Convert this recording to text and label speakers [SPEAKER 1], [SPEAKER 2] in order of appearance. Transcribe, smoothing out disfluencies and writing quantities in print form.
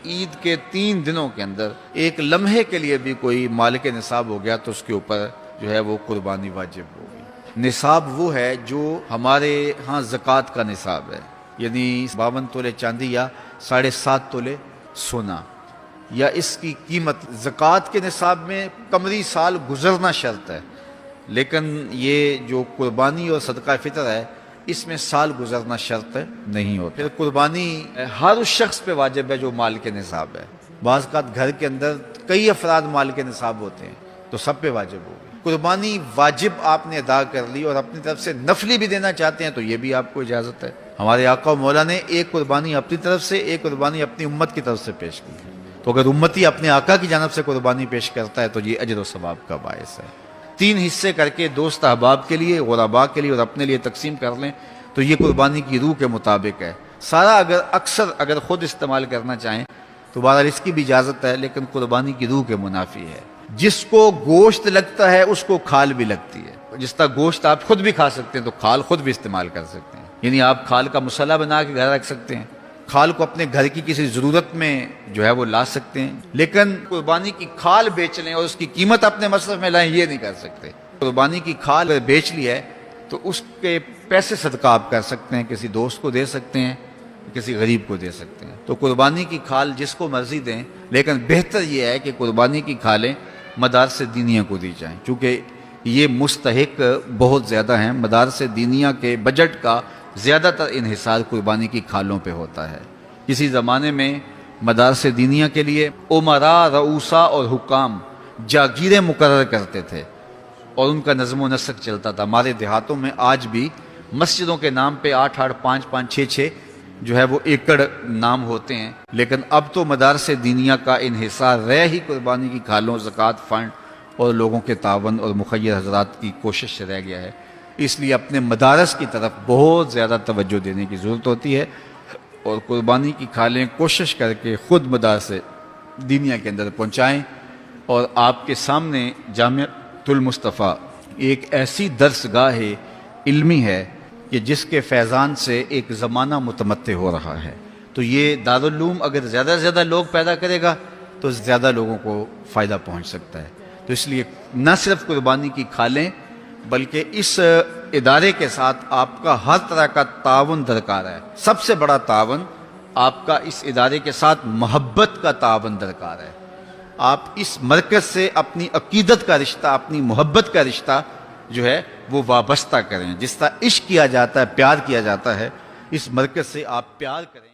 [SPEAKER 1] عید کے 3 دنوں کے اندر ایک لمحے کے لیے بھی کوئی مال کے نصاب ہو گیا تو اس کے اوپر جو ہے وہ قربانی واجب ہوگی۔ نصاب وہ ہے جو ہمارے ہاں زکوٰۃ کا نصاب ہے، یعنی 52 تولے چاندی یا 7.5 تولے سونا، یا اس کی قیمت۔ زکوٰۃ کے نصاب میں قمری سال گزرنا شرط ہے، لیکن یہ جو قربانی اور صدقہ فطر ہے اس میں سال گزرنا شرط نہیں ہوتا۔ پھر قربانی ہر اس شخص پہ واجب ہے جو مال کے نصاب ہے۔ بعض اوقات گھر کے اندر کئی افراد مال کے نصاب ہوتے ہیں تو سب پہ واجب ہوگی۔ قربانی واجب آپ نے ادا کر لی اور اپنی طرف سے نفلی بھی دینا چاہتے ہیں تو یہ بھی آپ کو اجازت ہے۔ ہمارے آقا و مولا نے ایک قربانی اپنی طرف سے، ایک قربانی اپنی امت کی طرف سے پیش کی ہے، تو اگر امتی اپنے آقا کی جانب سے قربانی پیش کرتا ہے تو یہ اجر و ثواب کا باعث ہے۔ 3 حصے کر کے دوست احباب کے لیے، غرباء کے لیے اور اپنے لیے تقسیم کر لیں تو یہ قربانی کی روح کے مطابق ہے۔ سارا اگر خود استعمال کرنا چاہیں تو بہرحال اس کی بھی اجازت ہے، لیکن قربانی کی روح کے منافی ہے۔ جس کو گوشت لگتا ہے اس کو کھال بھی لگتی ہے۔ جس طرح گوشت آپ خود بھی کھا سکتے ہیں تو کھال خود بھی استعمال کر سکتے ہیں، یعنی آپ کھال کا مسلح بنا کے گھر رکھ سکتے ہیں، کھال کو اپنے گھر کی کسی ضرورت میں جو ہے وہ لا سکتے ہیں، لیکن قربانی کی کھال بیچ لیں اور اس کی قیمت اپنے مصرف میں لائیں یہ نہیں کر سکتے۔ قربانی کی کھال اگر بیچ لی ہے تو اس کے پیسے صدقہ آپ کر سکتے ہیں، کسی دوست کو دے سکتے ہیں، کسی غریب کو دے سکتے ہیں۔ تو قربانی کی کھال جس کو مرضی دیں، لیکن بہتر یہ ہے کہ قربانی کی کھالیں مدارس دینیہ کو دی جائیں، چونکہ یہ مستحق بہت زیادہ ہیں۔ مدارس دینیہ کے بجٹ کا زیادہ تر انحصار قربانی کی کھالوں پہ ہوتا ہے۔ کسی زمانے میں مدارس دینیہ کے لیے امراء، رؤساء اور حکام جاگیریں مقرر کرتے تھے اور ان کا نظم و نسق چلتا تھا۔ ہمارے دیہاتوں میں آج بھی مسجدوں کے نام پہ 8-8، 5-5، 6-6 جو ہے وہ ایکڑ نام ہوتے ہیں، لیکن اب تو مدارس دینیہ کا انحصار رہ ہی قربانی کی کھالوں، زکوٰۃ فنڈ اور لوگوں کے تعاون اور مخیر حضرات کی کوشش سے رہ گیا ہے۔ اس لیے اپنے مدارس کی طرف بہت زیادہ توجہ دینے کی ضرورت ہوتی ہے، اور قربانی کی کھالیں کوشش کر کے خود مدارس دینیہ کے اندر پہنچائیں۔ اور آپ کے سامنے جامعۃ المصطفیٰ ایک ایسی درسگاہ علمی ہے کہ جس کے فیضان سے ایک زمانہ متمتع ہو رہا ہے، تو یہ دارالعلوم اگر زیادہ سے زیادہ لوگ پیدا کرے گا تو زیادہ لوگوں کو فائدہ پہنچ سکتا ہے۔ تو اس لیے نہ صرف قربانی کی کھالیں بلکہ اس ادارے کے ساتھ آپ کا ہر طرح کا تعاون درکار ہے۔ سب سے بڑا تعاون آپ کا اس ادارے کے ساتھ محبت کا تعاون درکار ہے۔ آپ اس مرکز سے اپنی عقیدت کا رشتہ، اپنی محبت کا رشتہ جو ہے وہ وابستہ کریں۔ جس طرح عشق کیا جاتا ہے، پیار کیا جاتا ہے، اس مرکز سے آپ پیار کریں۔